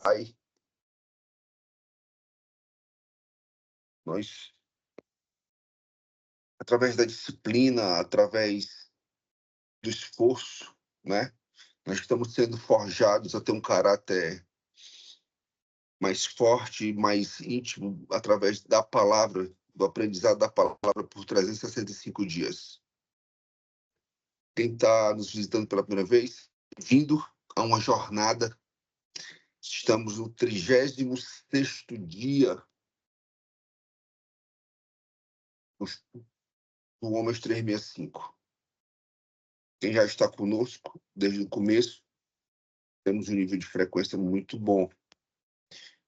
Pai, nós, através da disciplina, através do esforço, né? Nós estamos sendo forjados a ter um caráter mais forte, mais íntimo, através da palavra, do aprendizado da palavra por 365 dias. Quem está nos visitando pela primeira vez, vindo a uma jornada. Estamos no 36º dia do Homens 365. Quem já está conosco desde o começo, temos um nível de frequência muito bom.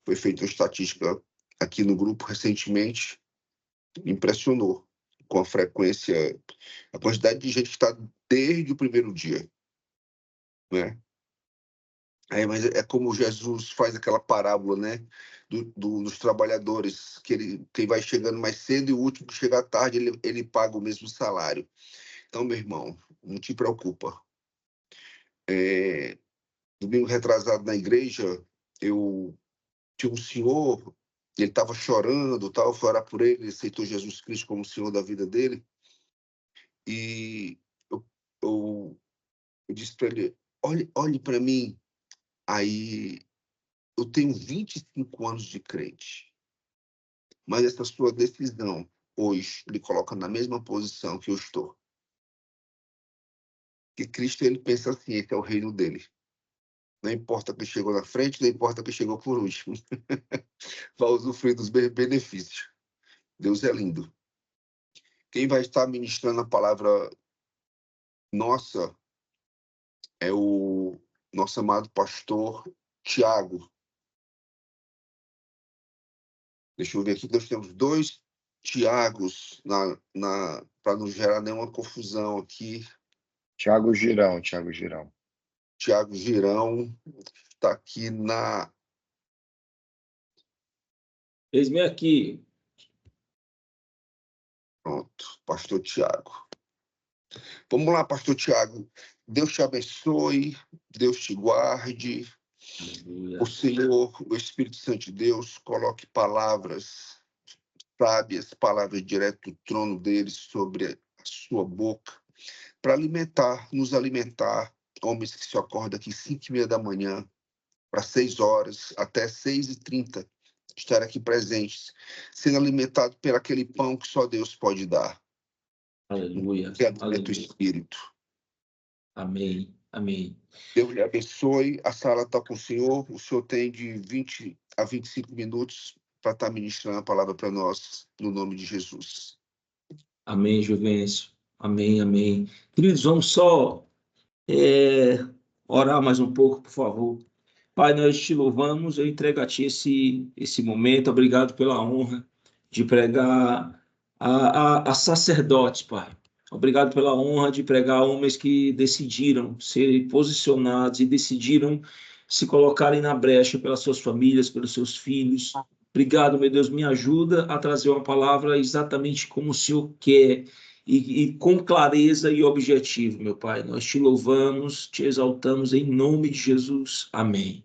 Foi feita uma estatística aqui no grupo recentemente, me impressionou com a frequência, a quantidade de gente que está desde o primeiro dia, né? Mas é como Jesus faz aquela parábola, né? Dos trabalhadores, quem vai chegando mais cedo e o último que chega à tarde, ele paga o mesmo salário. Então, meu irmão, não te preocupa. Domingo retrasado na igreja, eu tinha um senhor, ele estava chorando, tal, fui orar por ele, ele aceitou Jesus Cristo como o Senhor da vida dele, e eu disse para ele, olhe para mim, aí eu tenho 25 anos de crente, mas essa sua decisão hoje lhe coloca na mesma posição que eu estou. Que Cristo, ele pensa assim, esse é o reino dele. Não importa quem chegou na frente, não importa quem chegou por último. Vai usufruir dos benefícios. Deus é lindo. Quem vai estar ministrando a palavra nossa é o nosso amado pastor Tiago. Deixa eu ver aqui, nós temos 2 Tiagos para não gerar nenhuma confusão aqui. Tiago Girão. Tiago Girão está aqui na... Eis-me aqui. Pronto, pastor Tiago. Vamos lá, pastor Tiago. Deus te abençoe, Deus te guarde. O Senhor, o Espírito Santo de Deus, coloque palavras sábias, palavras direto do trono dele sobre a sua boca, para nos alimentar, homens que se acordam aqui 5h30 da manhã, para 6 horas, até 6h30, estar aqui presentes, sendo alimentado por aquele pão que só Deus pode dar. Aleluia. Que alimenta o Espírito. Amém. Amém. Deus lhe abençoe. A sala está com o senhor tem de 20 a 25 minutos para estar ministrando a palavra para nós, no nome de Jesus. Amém, Juvencio. Amém, amém. Queridos, vamos só orar mais um pouco, por favor. Pai, nós te louvamos, eu entrego a ti esse momento. Obrigado pela honra de pregar a sacerdotes, Pai. Obrigado pela honra de pregar a homens que decidiram ser posicionados e decidiram se colocarem na brecha pelas suas famílias, pelos seus filhos. Obrigado, meu Deus, me ajuda a trazer uma palavra exatamente como o Senhor quer e com clareza e objetivo, meu Pai. Nós te louvamos, te exaltamos em nome de Jesus. Amém.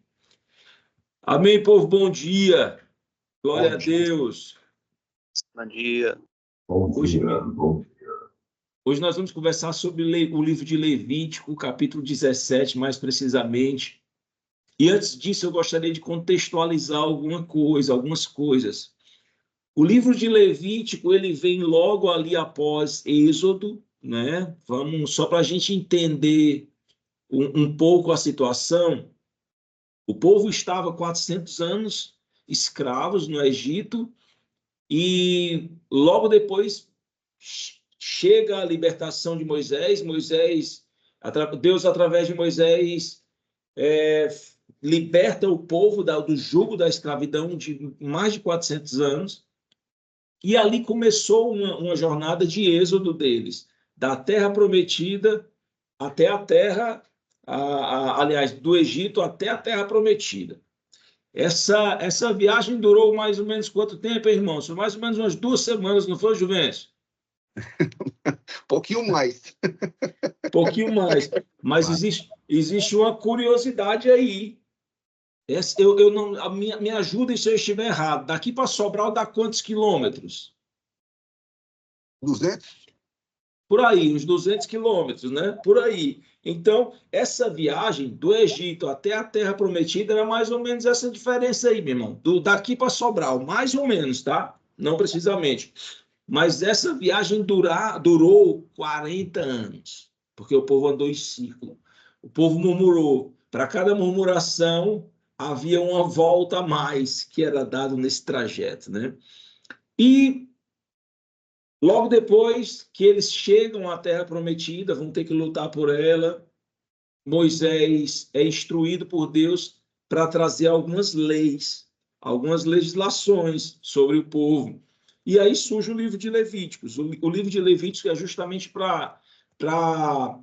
Amém, povo, bom dia. Glória a Deus. Bom dia. Hoje nós vamos conversar sobre o livro de Levítico, capítulo 17, mais precisamente. E antes disso, eu gostaria de contextualizar algumas coisas. O livro de Levítico, ele vem logo ali após Êxodo, né? Vamos, só para a gente entender um pouco a situação. O povo estava 400 anos escravos no Egito e logo depois chega a libertação de Moisés. Deus, através de Moisés, liberta o povo do jugo da escravidão de mais de 400 anos. E ali começou uma jornada de êxodo deles, da terra prometida até a terra, aliás, do Egito até a terra prometida. Essa viagem durou mais ou menos quanto tempo, irmãos? Foi mais ou menos umas 2 semanas, não foi, Juvencio? Pouquinho mais. Pouquinho mais. Mas existe uma curiosidade aí. Eu não, me ajuda se eu estiver errado. Daqui para Sobral dá quantos quilômetros? 200? Por aí, uns 200 quilômetros, né? Por aí. Então, essa viagem do Egito até a Terra Prometida era mais ou menos essa diferença aí, meu irmão. Daqui para Sobral, mais ou menos, tá? Não precisamente. Mas essa viagem durou 40 anos, porque o povo andou em círculo. O povo murmurou. Para cada murmuração, havia uma volta a mais que era dado nesse trajeto, né? E logo depois que eles chegam à Terra Prometida, vão ter que lutar por ela, Moisés é instruído por Deus para trazer algumas leis, algumas legislações sobre o povo. E aí surge o livro de Levíticos. O livro de Levíticos é justamente para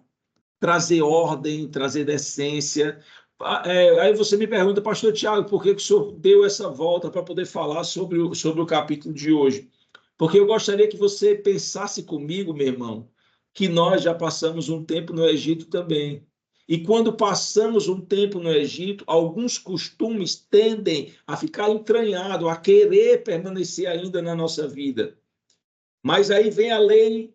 trazer ordem, trazer decência. Aí você me pergunta, pastor Tiago, por que o senhor deu essa volta para poder falar sobre o capítulo de hoje? Porque eu gostaria que você pensasse comigo, meu irmão, que nós já passamos um tempo no Egito também. E quando passamos um tempo no Egito, alguns costumes tendem a ficar entranhados, a querer permanecer ainda na nossa vida. Mas aí vem a lei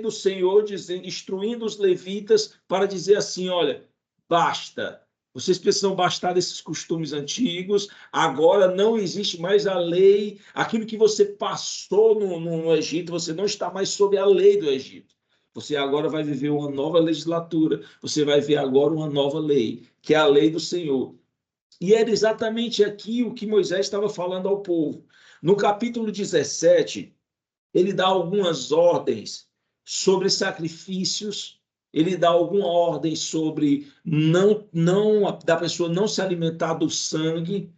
do Senhor dizendo, instruindo os levitas para dizer assim, olha, basta. Vocês precisam bastar desses costumes antigos. Agora não existe mais a lei. Aquilo que você passou no Egito, você não está mais sob a lei do Egito. Você agora vai viver uma nova legislatura. Você vai ver agora uma nova lei, que é a lei do Senhor. E era exatamente aqui o que Moisés estava falando ao povo. No capítulo 17, ele dá algumas ordens sobre sacrifícios, ele dá alguma ordem sobre da pessoa não se alimentar do sangue,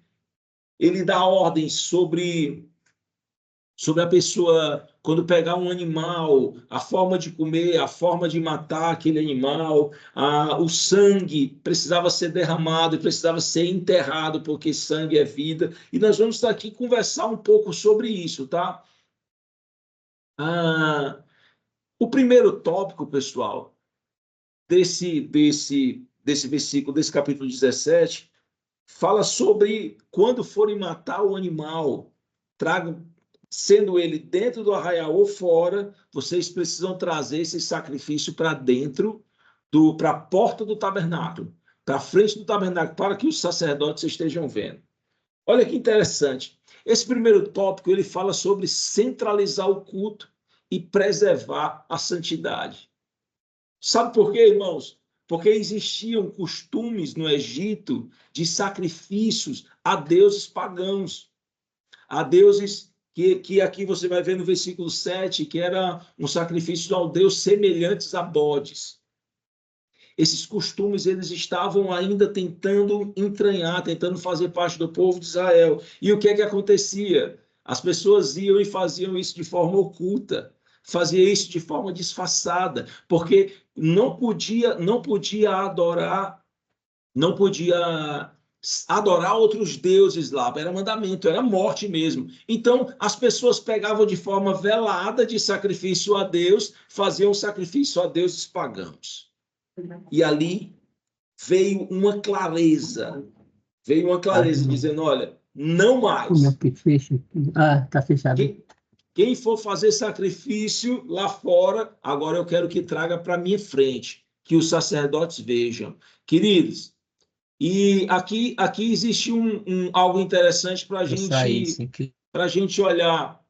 ele dá ordens sobre a pessoa, quando pegar um animal, a forma de comer, a forma de matar aquele animal, o sangue precisava ser derramado e precisava ser enterrado, porque sangue é vida. E nós vamos estar aqui conversar um pouco sobre isso, tá? O primeiro tópico, pessoal, desse versículo, desse capítulo 17, fala sobre quando forem matar o animal, tragam, sendo ele dentro do arraial ou fora, vocês precisam trazer esse sacrifício para dentro, para a porta do tabernáculo, para a frente do tabernáculo, para que os sacerdotes estejam vendo. Olha que interessante. Esse primeiro tópico, ele fala sobre centralizar o culto e preservar a santidade. Sabe por quê, irmãos? Porque existiam costumes no Egito de sacrifícios a deuses pagãos, a deuses que aqui você vai ver no versículo 7, que era um sacrifício ao Deus semelhantes a bodes. Esses costumes eles estavam ainda tentando entranhar, tentando fazer parte do povo de Israel. E o que é que acontecia? As pessoas iam e faziam isso de forma oculta, fazia isso de forma disfarçada, porque não podia adorar outros deuses lá, era mandamento, era morte mesmo. Então, as pessoas pegavam de forma velada de sacrifício a Deus, faziam sacrifício a deuses pagãos. E ali veio uma clareza dizendo, olha, não mais. Tá fechado. Quem for fazer sacrifício lá fora, agora eu quero que traga para minha frente, que os sacerdotes vejam. Queridos, e aqui existe algo interessante para a gente olhar.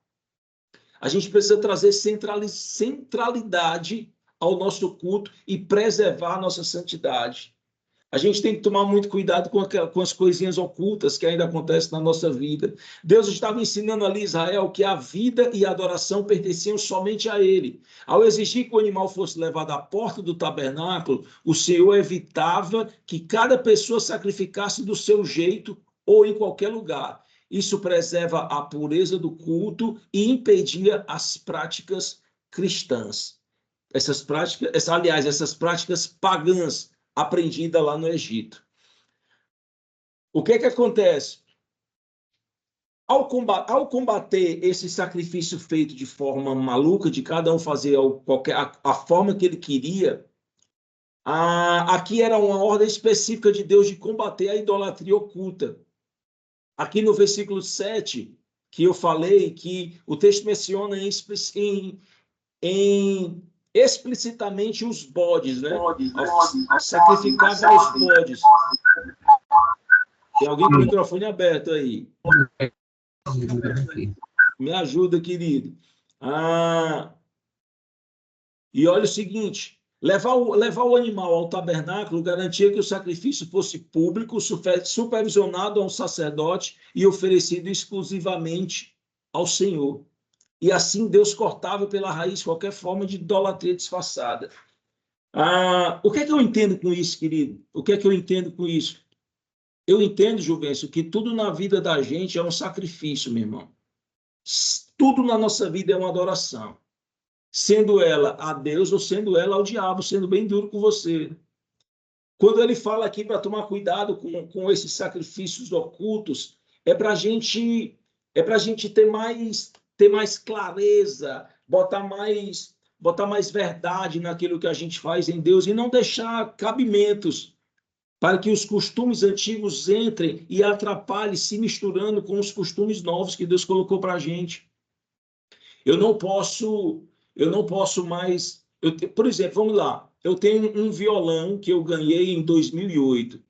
A gente precisa trazer centralidade ao nosso culto e preservar a nossa santidade. A gente tem que tomar muito cuidado com as coisinhas ocultas que ainda acontecem na nossa vida. Deus estava ensinando ali a Israel que a vida e a adoração pertenciam somente a Ele. Ao exigir que o animal fosse levado à porta do tabernáculo, o Senhor evitava que cada pessoa sacrificasse do seu jeito ou em qualquer lugar. Isso preserva a pureza do culto e impedia as práticas cristãs. Essas práticas pagãs aprendidas lá no Egito. O que acontece? Ao combater esse sacrifício feito de forma maluca, de cada um fazer a forma que ele queria, Aqui era uma ordem específica de Deus de combater a idolatria oculta. Aqui no versículo 7, que eu falei, que o texto menciona explicitamente os bodes, né? Sacrificava aos bodes. Tem alguém com o microfone aberto aí? Me ajuda, querido. E olha o seguinte, levar o animal ao tabernáculo garantia que o sacrifício fosse público, supervisionado a um sacerdote e oferecido exclusivamente ao Senhor. E assim Deus cortava pela raiz qualquer forma de idolatria disfarçada. O que é que eu entendo com isso, querido? O que é que eu entendo com isso? Eu entendo, Juvencio, que tudo na vida da gente é um sacrifício, meu irmão. Tudo na nossa vida é uma adoração. Sendo ela a Deus ou sendo ela ao diabo, sendo bem duro com você. Quando ele fala aqui para tomar cuidado com esses sacrifícios ocultos, é para a gente ter mais clareza, botar mais verdade naquilo que a gente faz em Deus e não deixar cabimentos para que os costumes antigos entrem e atrapalhem, se misturando com os costumes novos que Deus colocou para a gente. Eu não posso mais... por exemplo, vamos lá. Eu tenho um violão que eu ganhei em 2008.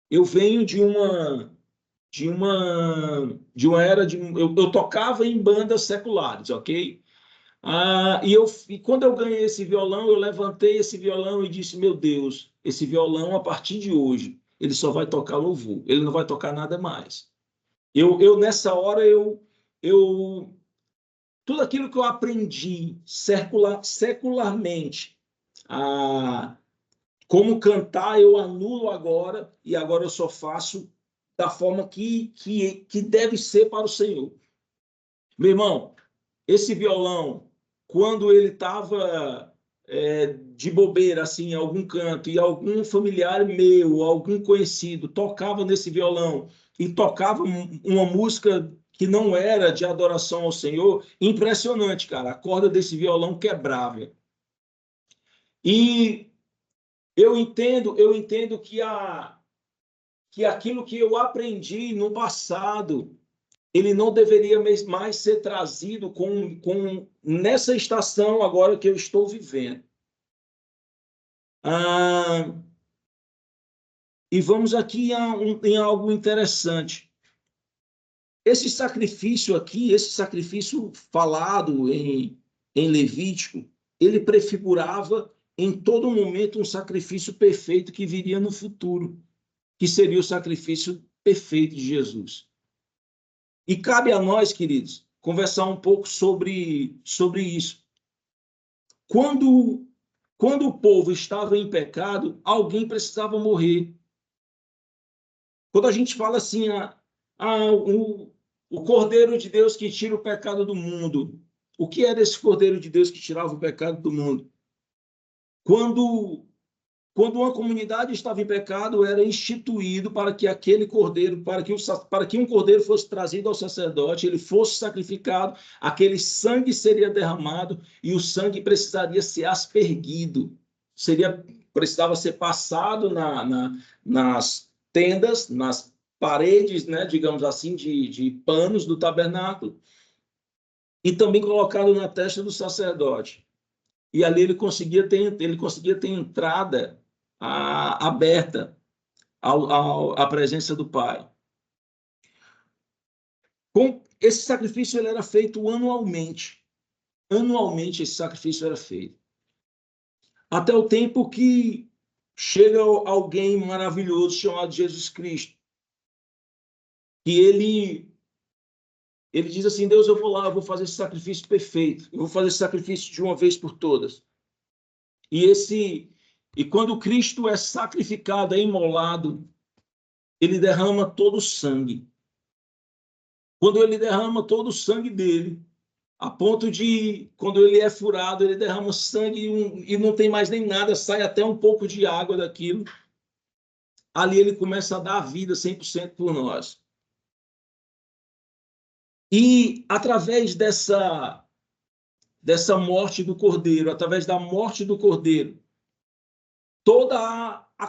Eu venho de uma era de... Eu tocava em bandas seculares, ok? E quando eu ganhei esse violão, eu levantei esse violão e disse, meu Deus, esse violão, a partir de hoje, ele só vai tocar louvor, ele não vai tocar nada mais. Nessa hora, tudo aquilo que eu aprendi secularmente, como cantar, eu anulo agora, e agora eu só faço da forma que deve ser para o Senhor. Meu irmão, esse violão, quando ele estava de bobeira, assim, em algum canto, e algum familiar meu, algum conhecido, tocava nesse violão e tocava uma música que não era de adoração ao Senhor, impressionante, cara, a corda desse violão quebrava. E eu entendo que aquilo que eu aprendi no passado, ele não deveria mais ser trazido nessa estação agora que eu estou vivendo. E vamos aqui em algo interessante. Esse sacrifício aqui, esse sacrifício falado em Levítico, ele prefigurava em todo momento um sacrifício perfeito que viria no futuro, que seria o sacrifício perfeito de Jesus. E cabe a nós, queridos, conversar um pouco sobre isso. Quando o povo estava em pecado, alguém precisava morrer. Quando a gente fala assim, o Cordeiro de Deus que tira o pecado do mundo, o que era esse Cordeiro de Deus que tirava o pecado do mundo? Quando uma comunidade estava em pecado, era instituído para que aquele cordeiro, para que um cordeiro fosse trazido ao sacerdote, ele fosse sacrificado, aquele sangue seria derramado e o sangue precisaria ser aspergido, precisava ser passado nas tendas, nas paredes, né, digamos assim, de panos do tabernáculo, e também colocado na testa do sacerdote. E ali ele conseguia ter entrada aberta à presença do Pai. Esse sacrifício ele era feito anualmente. Anualmente esse sacrifício era feito. Até o tempo que chega alguém maravilhoso chamado Jesus Cristo. E ele diz assim, Deus, eu vou lá, eu vou fazer esse sacrifício perfeito. Eu vou fazer esse sacrifício de uma vez por todas. E quando Cristo é sacrificado, é imolado, ele derrama todo o sangue. Quando ele derrama todo o sangue dele, a ponto de, quando ele é furado, ele derrama sangue e não tem mais nem nada, sai até um pouco de água daquilo. Ali ele começa a dar a vida 100% por nós. E através dessa morte do Cordeiro, através da morte do Cordeiro, toda a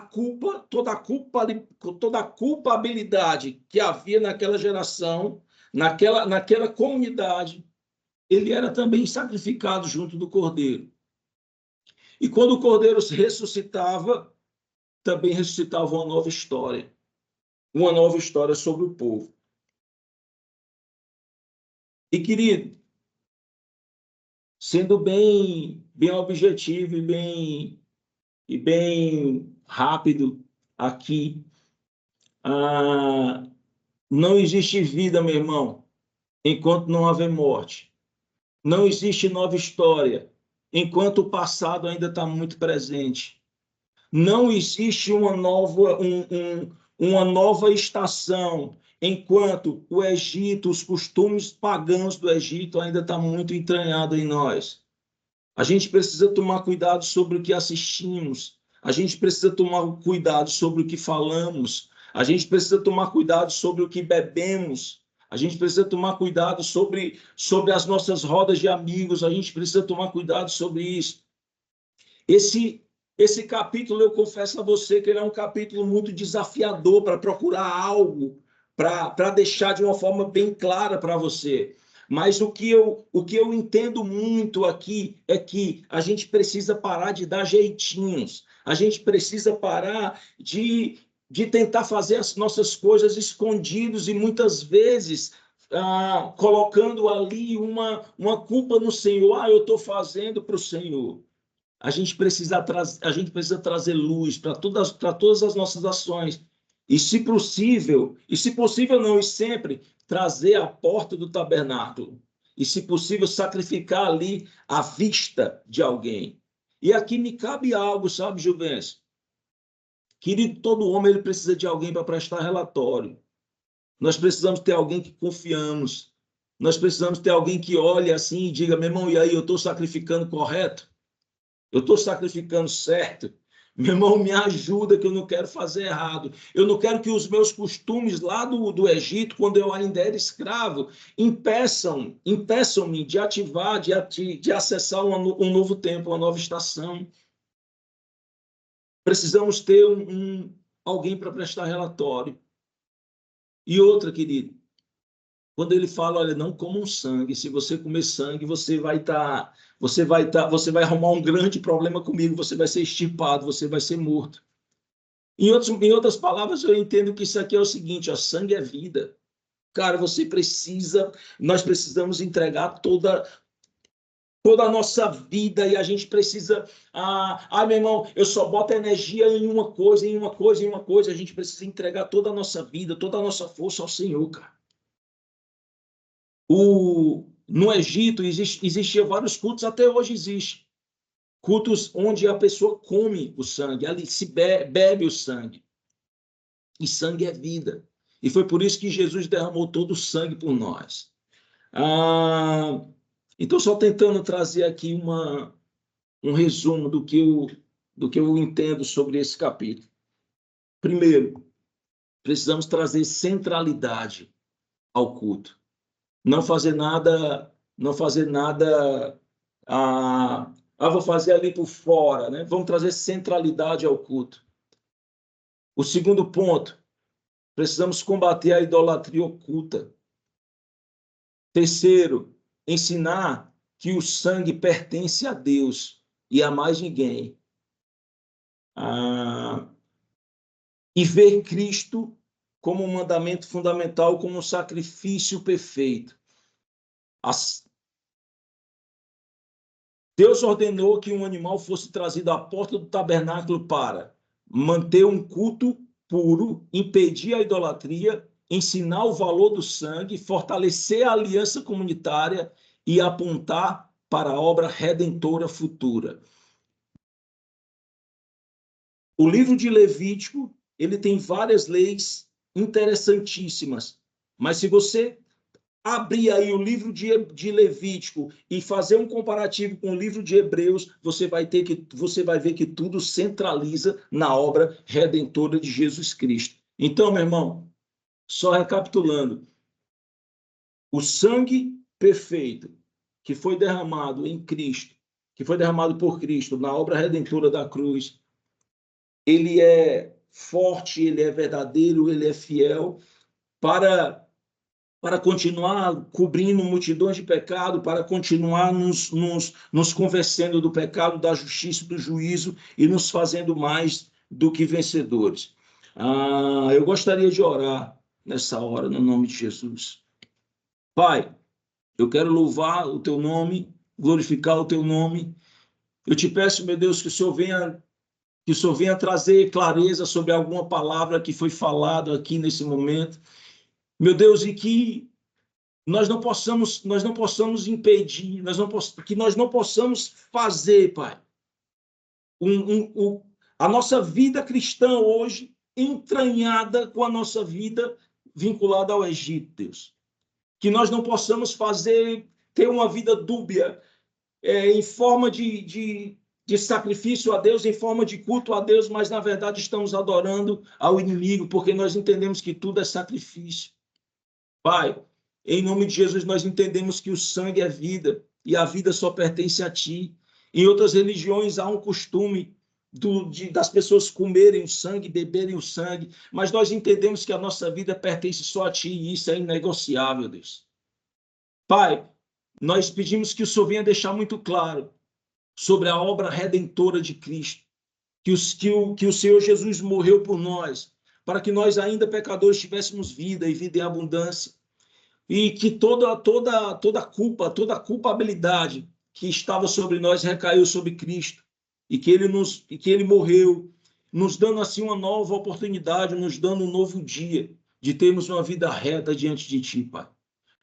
culpabilidade que havia naquela geração, naquela comunidade, ele era também sacrificado junto do Cordeiro. E quando o Cordeiro ressuscitava, também ressuscitava uma nova história sobre o povo. E, querido, sendo bem objetivo e bem rápido aqui, não existe vida, meu irmão, enquanto não houver morte. Não existe nova história enquanto o passado ainda está muito presente. Não existe uma nova estação enquanto o Egito, os costumes pagãos do Egito ainda está muito entranhado em nós. A gente precisa tomar cuidado sobre o que assistimos. A gente precisa tomar cuidado sobre o que falamos. A gente precisa tomar cuidado sobre o que bebemos. A gente precisa tomar cuidado sobre as nossas rodas de amigos. A gente precisa tomar cuidado sobre isso. Esse capítulo, eu confesso a você que ele é um capítulo muito desafiador para procurar algo, para deixar de uma forma bem clara para você. Mas o que eu entendo muito aqui é que a gente precisa parar de dar jeitinhos. A gente precisa parar de tentar fazer as nossas coisas escondidos e muitas vezes colocando ali uma culpa no Senhor. Eu estou fazendo para o Senhor. A gente precisa trazer luz para todas as nossas ações. E se possível não, e sempre trazer a porta do tabernáculo. E se possível, sacrificar ali à vista de alguém. E aqui me cabe algo, sabe, Juvencio? Querido, todo homem ele precisa de alguém para prestar relatório. Nós precisamos ter alguém que confiamos. Nós precisamos ter alguém que olhe assim e diga, meu irmão, e aí, eu estou sacrificando correto? Eu estou sacrificando certo? Meu irmão, me ajuda que eu não quero fazer errado. Eu não quero que os meus costumes lá do Egito, quando eu ainda era escravo, impeçam-me de ativar, de acessar um novo tempo, uma nova estação. Precisamos ter alguém para prestar relatório. E outra, querido, quando ele fala, olha, não comam sangue. Se você comer sangue, você vai arrumar um grande problema comigo. Você vai ser extirpado, você vai ser morto. Em outras palavras, eu entendo que isso aqui é o seguinte: ó, sangue é vida. Cara, nós precisamos entregar toda a nossa vida e a gente precisa. Meu irmão, eu só boto energia em uma coisa. A gente precisa entregar toda a nossa vida, toda a nossa força ao Senhor, cara. No Egito existiam vários cultos, até hoje existe. Cultos onde a pessoa come o sangue, ali se bebe o sangue. E sangue é vida. E foi por isso que Jesus derramou todo o sangue por nós. Então, só tentando trazer aqui um resumo do que eu entendo sobre esse capítulo. Primeiro, precisamos trazer centralidade ao culto. Não fazer nada, vou fazer ali por fora, né? Vamos trazer centralidade ao culto. O segundo ponto, precisamos combater a idolatria oculta. Terceiro, ensinar que o sangue pertence a Deus e a mais ninguém. E ver Cristo como um mandamento fundamental, como um sacrifício perfeito. Deus ordenou que um animal fosse trazido à porta do tabernáculo para manter um culto puro, impedir a idolatria, ensinar o valor do sangue, fortalecer a aliança comunitária e apontar para a obra redentora futura. O livro de Levítico, ele tem várias leis interessantíssimas, mas se você abrir aí o livro de Levítico e fazer um comparativo com o livro de Hebreus, você vai ver que tudo centraliza na obra redentora de Jesus Cristo. Então, meu irmão, só recapitulando, o sangue perfeito que foi derramado em Cristo, que foi derramado por Cristo na obra redentora da cruz, ele é forte, ele é verdadeiro, ele é fiel para continuar cobrindo multidões de pecado, para continuar nos convencendo do pecado, da justiça, do juízo e nos fazendo mais do que vencedores. Eu gostaria de orar nessa hora, no nome de Jesus. Pai, eu quero louvar o teu nome, glorificar o teu nome. Eu te peço, meu Deus, que o Senhor venha trazer clareza sobre alguma palavra que foi falada aqui nesse momento. Meu Deus, e que nós não possamos impedir, que nós não possamos fazer, Pai, a nossa vida cristã hoje entranhada com a nossa vida vinculada ao Egito, Deus. Que nós não possamos ter uma vida dúbia, em forma de sacrifício a Deus, em forma de culto a Deus, mas na verdade estamos adorando ao inimigo, porque nós entendemos que tudo é sacrifício. Pai, em nome de Jesus, nós entendemos que o sangue é vida e a vida só pertence a Ti. Em outras religiões há um costume das pessoas comerem o sangue, beberem o sangue, mas nós entendemos que a nossa vida pertence só a Ti e isso é inegociável, Deus. Pai, nós pedimos que o Senhor venha deixar muito claro sobre a obra redentora de Cristo, que o Senhor Jesus morreu por nós, para que nós ainda pecadores tivéssemos vida e vida em abundância. E que toda culpa, toda culpabilidade que estava sobre nós recaiu sobre Cristo e que ele morreu, nos dando assim uma nova oportunidade, nos dando um novo dia de termos uma vida reta diante de Ti, Pai.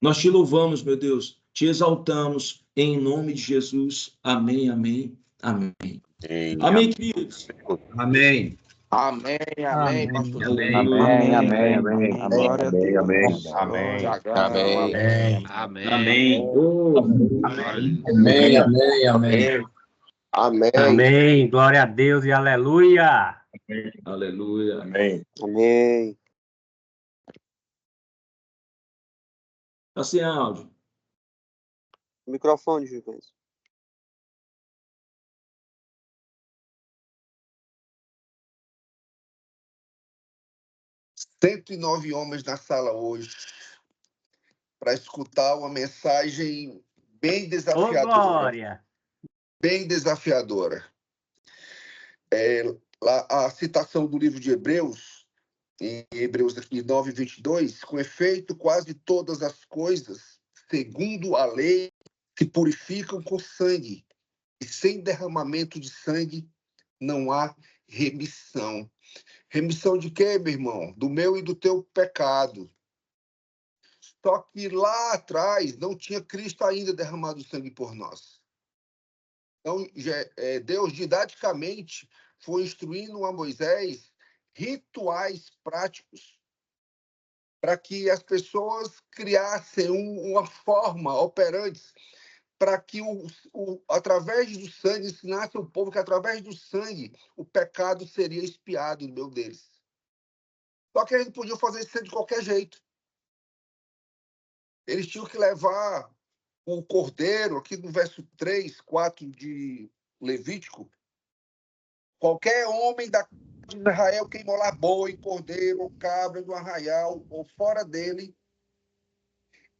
Nós te louvamos, meu Deus, te exaltamos em nome de Jesus. Amém, amém, amém. Amém, queridos. Amém. Amém, amém, pastor. Amém, amém, amém. Glória a Amém, Deus. amém. Amém. Tiagão, Amém. Amém. Amém, amém, amém. Amém. Amém. Glória a Deus e aleluia. Aleluia. Amém. Amém. Está sem áudio. Microfone, Gilberto. Cento e 109 homens na sala hoje para escutar uma mensagem bem Ô, desafiadora. glória. Bem desafiadora. A citação do livro de Hebreus, em Hebreus 9, 22, com efeito, quase todas as coisas, segundo a lei, se purificam com sangue, e sem derramamento de sangue não há remissão. Remissão de quê, meu irmão? Do meu e do teu pecado. Só que lá atrás não tinha Cristo ainda derramado sangue por nós. Então, Deus didaticamente foi instruindo a Moisés rituais práticos para que as pessoas criassem uma forma operante para que, através do sangue, ensinasse o povo que, através do sangue, o pecado seria expiado no meio deles. Só que eles não podiam fazer isso de qualquer jeito. Eles tinham que levar o cordeiro, aqui no verso 3, 4 de Levítico, qualquer homem de Israel que imolar boi, cordeiro ou cabra do arraial ou fora dele,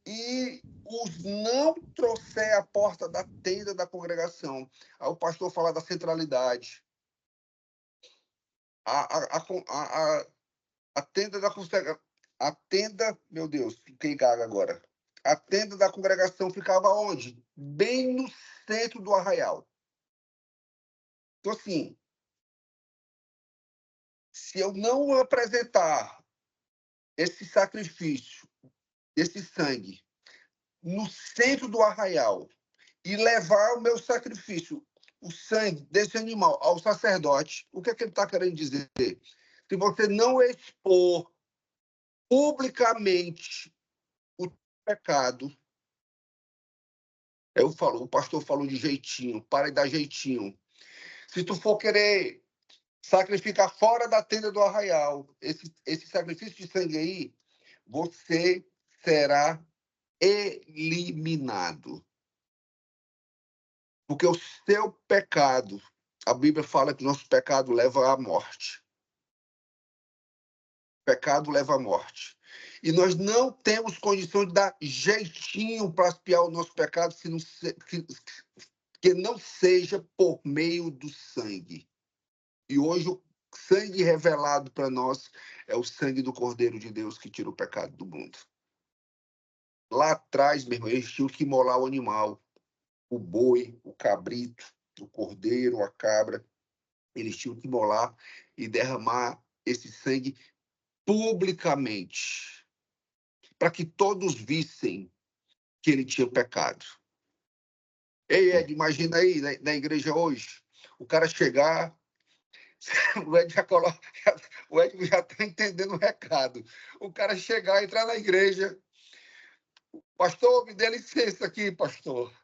e os não trouxer à porta da tenda da congregação. Aí o pastor fala da centralidade. A tenda da congregação. A tenda, meu Deus, fiquei gaga agora. A tenda da congregação ficava onde? Bem no centro do arraial. Então, assim, se eu não apresentar esse sacrifício, esse sangue, no centro do arraial e levar o meu sacrifício, o sangue desse animal, ao sacerdote, o que é que ele está querendo dizer? Se você não expor publicamente o pecado, o pastor falou de jeitinho, para de dar jeitinho. Se tu for querer sacrificar fora da tenda do arraial, esse sacrifício de sangue aí, você será eliminado. Porque o seu pecado, A Bíblia fala que o nosso pecado leva à morte. O pecado leva à morte. E nós não temos condição de dar jeitinho para expiar o nosso pecado que não seja por meio do sangue. E hoje o sangue revelado para nós é o sangue do Cordeiro de Deus que tira o pecado do mundo. Lá atrás, meu irmão, eles tinham que imolar o animal, o boi, o cabrito, o cordeiro, a cabra. Eles tinham que imolar e derramar esse sangue publicamente, para que todos vissem que ele tinha pecado. Ei, Ed, imagina aí, na igreja hoje, o cara chegar, o Ed já está entendendo o recado. O cara chegar, entrar na igreja, pastor, me dê licença aqui, pastor.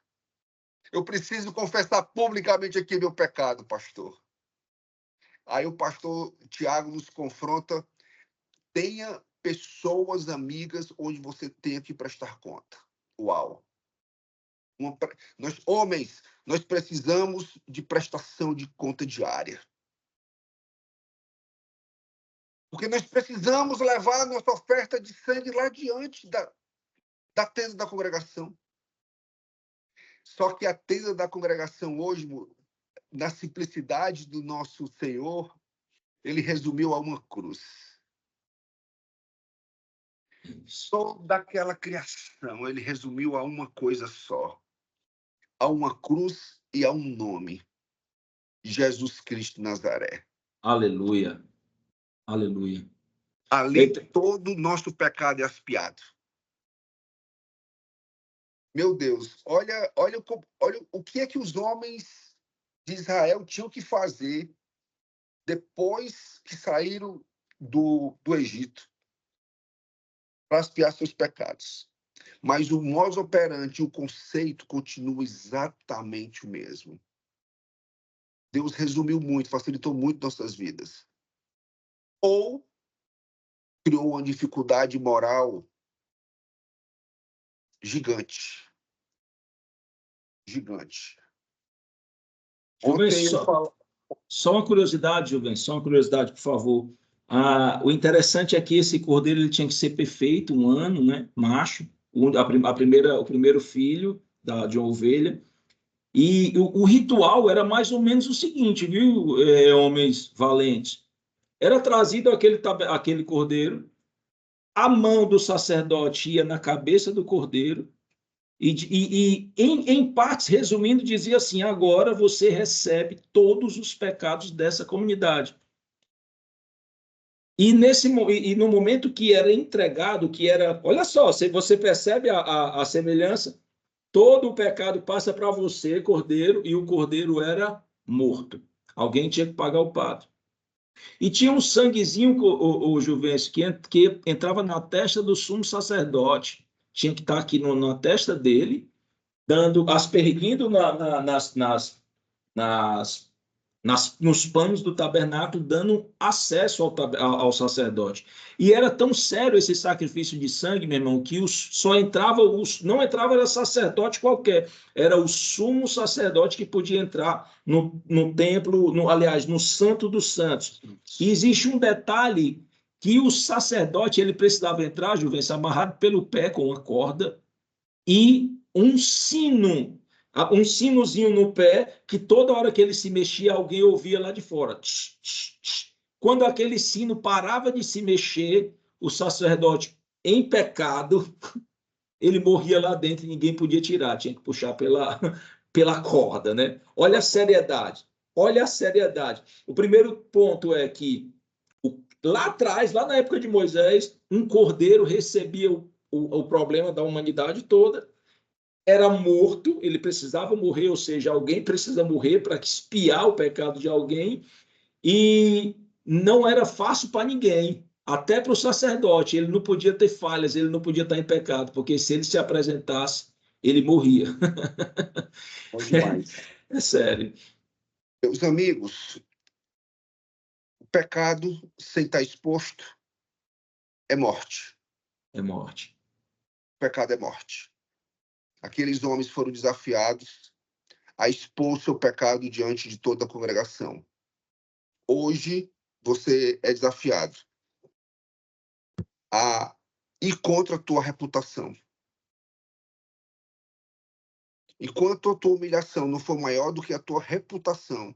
Eu preciso confessar publicamente aqui meu pecado, pastor. Aí o pastor Tiago nos confronta, tenha pessoas amigas onde você tenha que prestar conta. Uau! Nós, homens, nós precisamos de prestação de conta diária. Porque nós precisamos levar a nossa oferta de sangue lá diante da tenda da congregação. Só que a tenda da congregação hoje, na simplicidade do nosso Senhor, ele resumiu a uma cruz. Toda aquela criação, ele resumiu a uma coisa só. A uma cruz e a um nome. Jesus Cristo Nazaré. Aleluia. Aleluia. Ali todo o nosso pecado é expiado. Meu Deus, olha o que é que os homens de Israel tinham que fazer depois que saíram do Egito para expiar seus pecados. Mas o modus operandi, o conceito continua exatamente o mesmo. Deus resumiu muito, facilitou muito nossas vidas. Ou criou uma dificuldade moral gigante. Gigante. Ontem só uma curiosidade, Juvem, só uma curiosidade, por favor. O interessante é que esse cordeiro ele tinha que ser perfeito, 1 ano, né? Macho, o primeiro filho de uma ovelha. E o ritual era mais ou menos o seguinte, viu, homens valentes? Era trazido aquele cordeiro, a mão do sacerdote ia na cabeça do cordeiro, e em partes, resumindo, dizia assim: agora você recebe todos os pecados dessa comunidade. E no momento que era entregado, olha só, você percebe a semelhança? Todo o pecado passa para você, cordeiro, e o cordeiro era morto. Alguém tinha que pagar o pato. E tinha um sanguezinho, o Juvencio, que entrava na testa do sumo sacerdote. Tinha que estar aqui na testa dele, aspergindo nos panos do tabernáculo, dando acesso ao sacerdote. E era tão sério esse sacrifício de sangue, meu irmão, que não entrava era sacerdote qualquer, era o sumo sacerdote que podia entrar no templo, aliás, no Santo dos Santos. E existe um detalhe que o sacerdote ele precisava entrar, Juvencio, amarrado pelo pé com uma corda e um sinozinho no pé, que toda hora que ele se mexia, alguém ouvia lá de fora. Tch, tch, tch. Quando aquele sino parava de se mexer, o sacerdote, em pecado, ele morria lá dentro e ninguém podia tirar, tinha que puxar pela corda, né? Olha a seriedade, olha a seriedade. O primeiro ponto é que, lá atrás, lá na época de Moisés, um cordeiro recebia o problema da humanidade toda, era morto, ele precisava morrer, ou seja, alguém precisa morrer para expiar o pecado de alguém, e não era fácil para ninguém, até para o sacerdote, ele não podia ter falhas, ele não podia estar em pecado, porque se ele se apresentasse, ele morria. Bom demais. É sério. Meus amigos, o pecado sem estar exposto é morte. É morte. O pecado é morte. Aqueles homens foram desafiados a expor o seu pecado diante de toda a congregação. Hoje, você é desafiado a ir contra a tua reputação. Enquanto a tua humilhação não for maior do que a tua reputação,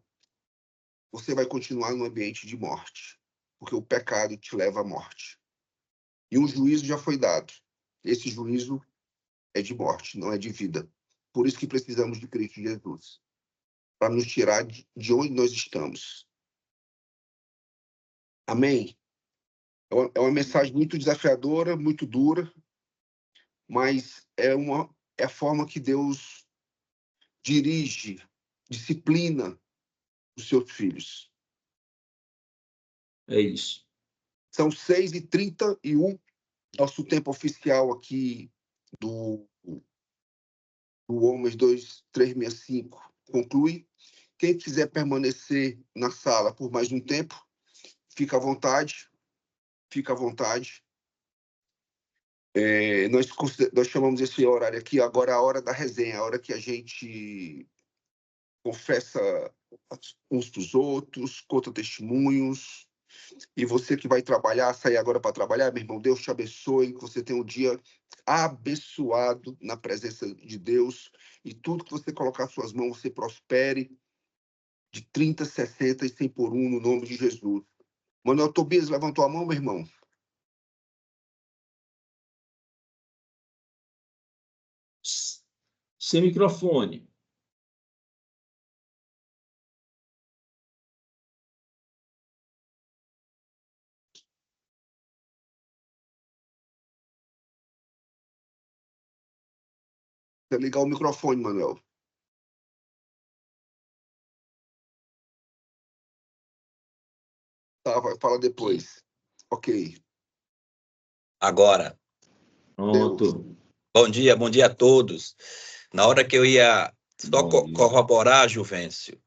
você vai continuar no ambiente de morte, porque o pecado te leva à morte. E um juízo já foi dado. Esse juízo é de morte, não é de vida. Por isso que precisamos de Cristo Jesus, para nos tirar de onde nós estamos. Amém? É uma mensagem muito desafiadora, muito dura, mas é a forma que Deus dirige, disciplina os seus filhos. É isso. São 6h31, nosso tempo oficial aqui do Homens 2365 conclui. Quem quiser permanecer na sala por mais um tempo, fica à vontade. Fica à vontade. Nós chamamos esse horário aqui agora a hora da resenha, a hora que a gente confessa uns para os outros, conta testemunhos. E você que vai trabalhar, sair agora para trabalhar, meu irmão, Deus te abençoe, que você tenha um dia abençoado na presença de Deus, e tudo que você colocar nas suas mãos, você prospere de 30, 60 e 100 por 1, no nome de Jesus. Manuel Tobias levantou a mão, meu irmão. Sem microfone. Precisa ligar o microfone, Manuel. Tá, fala depois. Ok. Agora. Pronto. Bom dia a todos. Na hora que eu ia só corroborar, Juvencio,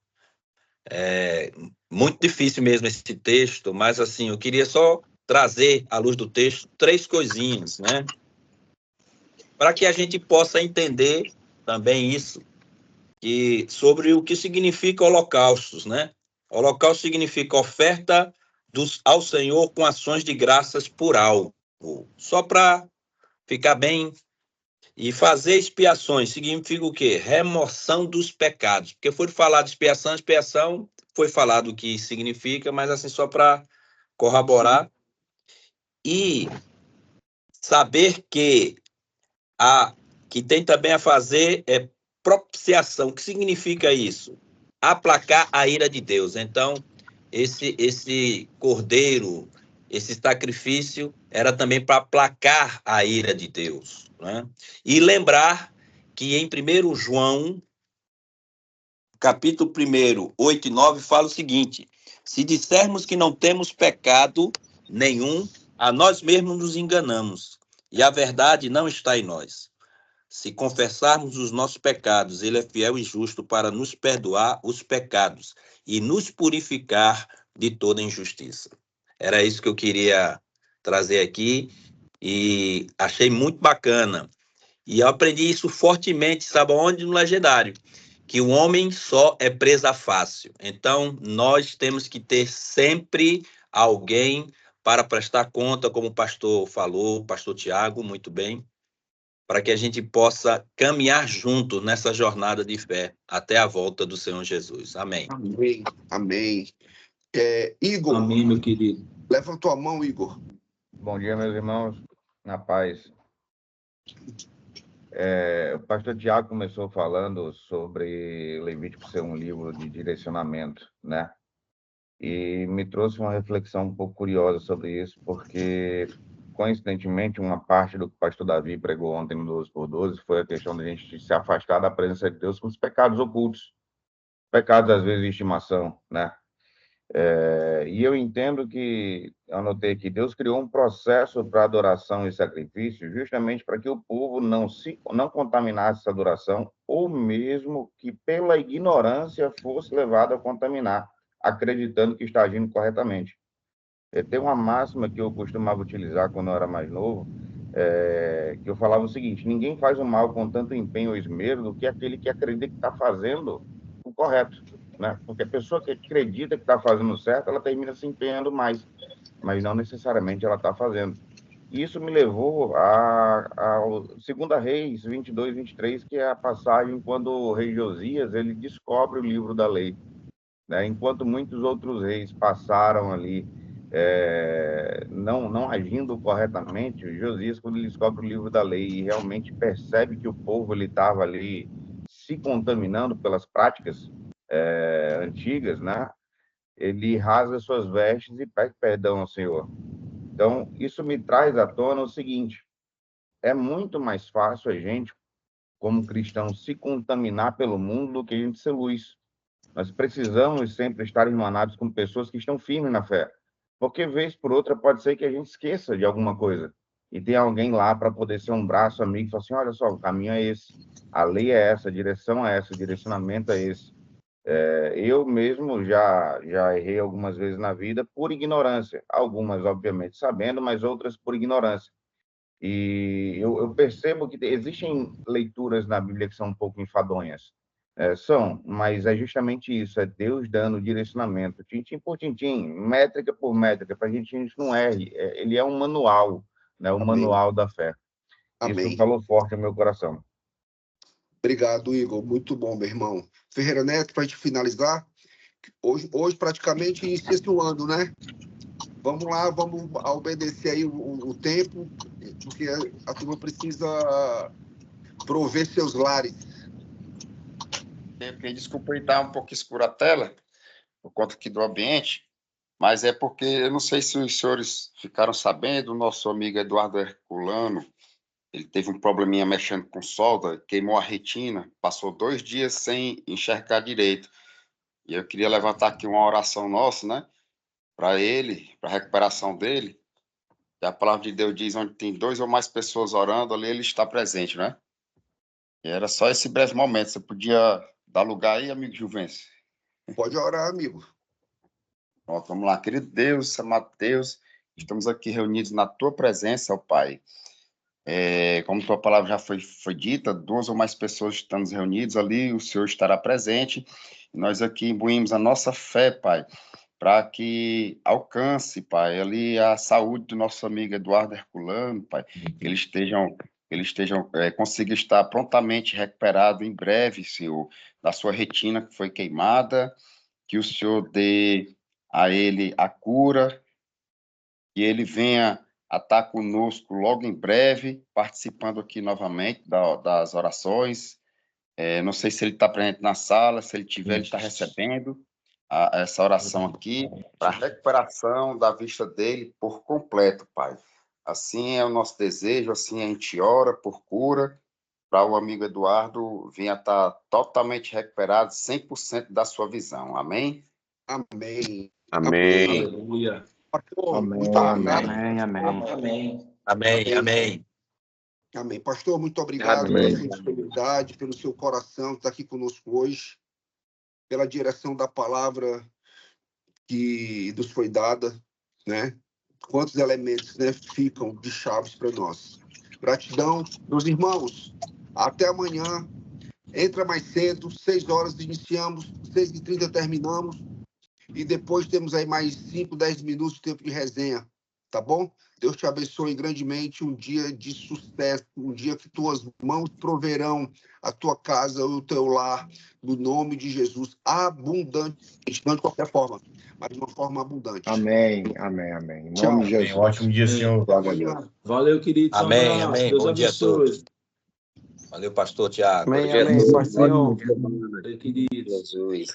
muito difícil mesmo esse texto, mas assim, eu queria só trazer à luz do texto 3 coisinhas, né? Para que a gente possa entender também isso, sobre o que significa holocaustos, né? Holocausto significa oferta ao Senhor com ações de graças por algo. Só para ficar bem. E fazer expiações significa o quê? Remoção dos pecados. Porque foi falado de expiação foi falado o que significa, mas assim, só para corroborar. E saber que tem também a fazer propiciação. O que significa isso? Aplacar a ira de Deus. Então, esse cordeiro, esse sacrifício, era também para aplacar a ira de Deus, né? E lembrar que em 1 João, capítulo 1, 8 e 9, fala o seguinte: se dissermos que não temos pecado nenhum, a nós mesmos nos enganamos, e a verdade não está em nós. Se confessarmos os nossos pecados, ele é fiel e justo para nos perdoar os pecados e nos purificar de toda injustiça. Era isso que eu queria trazer aqui e achei muito bacana. E eu aprendi isso fortemente, sabe onde? No legendário, que o homem só é presa fácil. Então, nós temos que ter sempre alguém para prestar conta, como o pastor falou, o pastor Tiago, muito bem, para que a gente possa caminhar junto nessa jornada de fé até a volta do Senhor Jesus. Amém. Amém. Amém. Igor. Amém, meu querido. Levantou a mão, Igor. Bom dia, meus irmãos. Na paz. O pastor Tiago começou falando sobre Levítico ser um livro de direcionamento, né? E me trouxe uma reflexão um pouco curiosa sobre isso, porque, coincidentemente, uma parte do que o pastor Davi pregou ontem no 12x12 foi a questão de a gente se afastar da presença de Deus com os pecados ocultos, pecados, às vezes, de estimação, né? E eu entendo que, anotei que Deus criou um processo para adoração e sacrifício justamente para que o povo não contaminasse essa adoração, ou mesmo que pela ignorância fosse levado a contaminar, acreditando que está agindo corretamente. Tem uma máxima que eu costumava utilizar quando eu era mais novo, que eu falava o seguinte: ninguém faz o mal com tanto empenho ou esmero do que aquele que acredita que está fazendo o correto, né? Porque a pessoa que acredita que está fazendo o certo, ela termina se empenhando mais, mas não necessariamente ela está fazendo. E isso me levou ao 2 Reis 22, 23, que é a passagem quando o rei Josias ele descobre o livro da lei, né? Enquanto muitos outros reis passaram ali não agindo corretamente, o Josias, quando ele descobre o livro da lei e realmente percebe que o povo estava ali se contaminando pelas práticas antigas, né? Ele rasga suas vestes e pede perdão ao Senhor. Então, isso me traz à tona o seguinte: é muito mais fácil a gente, como cristãos, se contaminar pelo mundo do que a gente ser luz. Nós precisamos sempre estar irmanados com pessoas que estão firmes na fé. Porque, vez por outra, pode ser que a gente esqueça de alguma coisa. E tem alguém lá para poder ser um braço amigo e falar assim: olha só, o caminho é esse, a lei é essa, a direção é essa, o direcionamento é esse. Eu mesmo já errei algumas vezes na vida por ignorância. Algumas, obviamente, sabendo, mas outras por ignorância. E eu percebo que existem leituras na Bíblia que são um pouco enfadonhas. Mas é justamente isso, é Deus dando direcionamento, tintim por tintim, métrica por métrica, para a gente não erre. Ele é um manual, né? O manual da fé. Amém. Isso falou forte no meu coração. Obrigado, Igor. Muito bom, meu irmão. Ferreira Neto, para a gente finalizar, hoje praticamente inicia-se o ano, né? Vamos lá, vamos obedecer aí o tempo, porque a turma precisa prover seus lares. Desculpa aí, tá um pouco escura a tela, por conta aqui do ambiente, mas é porque, eu não sei se os senhores ficaram sabendo, o nosso amigo Eduardo Herculano, ele teve um probleminha mexendo com solda, queimou a retina, passou 2 dias sem enxergar direito. E eu queria levantar aqui uma oração nossa, né, para ele, para a recuperação dele. E a palavra de Deus diz: onde tem 2 ou mais pessoas orando, ali ele está presente, né? E era só esse breve momento. Você podia dar lugar aí, amigo Juvencio? Pode orar, amigo. Pronto, vamos lá. Querido Deus, amado Deus, estamos aqui reunidos na tua presença, ó Pai. Como tua palavra já foi dita, 2 ou mais pessoas estamos reunidos ali, o Senhor estará presente. E nós aqui imbuímos a nossa fé, Pai, para que alcance, Pai, ali a saúde do nosso amigo Eduardo Herculano, Pai, que eles consigam estar prontamente recuperado em breve, Senhor, da sua retina que foi queimada, que o Senhor dê a ele a cura, que ele venha a estar conosco logo em breve, participando aqui novamente das orações. Não sei se ele está presente na sala, se ele tiver, ele está recebendo essa oração aqui, para a recuperação da vista dele por completo, Pai. Assim é o nosso desejo, assim a gente ora por cura, para o amigo Eduardo vir a estar totalmente recuperado, 100% da sua visão. Amém? Amém. Amém. Aleluia. Pastor, Amém, muito obrigado. amém. Amém. Amém, amém. Amém. Pastor, muito obrigado Amém. pela sua disponibilidade, pelo seu coração, estar aqui conosco hoje, pela direção da palavra que nos foi dada, né? Quantos elementos, né, ficam de chaves para nós. Gratidão, meus irmãos. Até amanhã. Entra mais cedo, 6 horas iniciamos, 6h30 terminamos. E depois temos aí mais 5, 10 minutos de tempo de resenha. Tá bom? Deus te abençoe grandemente. Um dia de sucesso, um dia que tuas mãos proverão a tua casa, o teu lar, no nome de Jesus, abundante, não de qualquer forma, mas de uma forma abundante. Amém, amém, amém. Em Tchau. nome de Jesus. Ótimo dia, senhor. Até amanhã. Valeu, queridos. Um Amém, abraço. amém. Deus Bom dia a abençoe. todos. Valeu, pastor Tiago. Amém, amém, Senhor. Valeu, queridos. Jesus.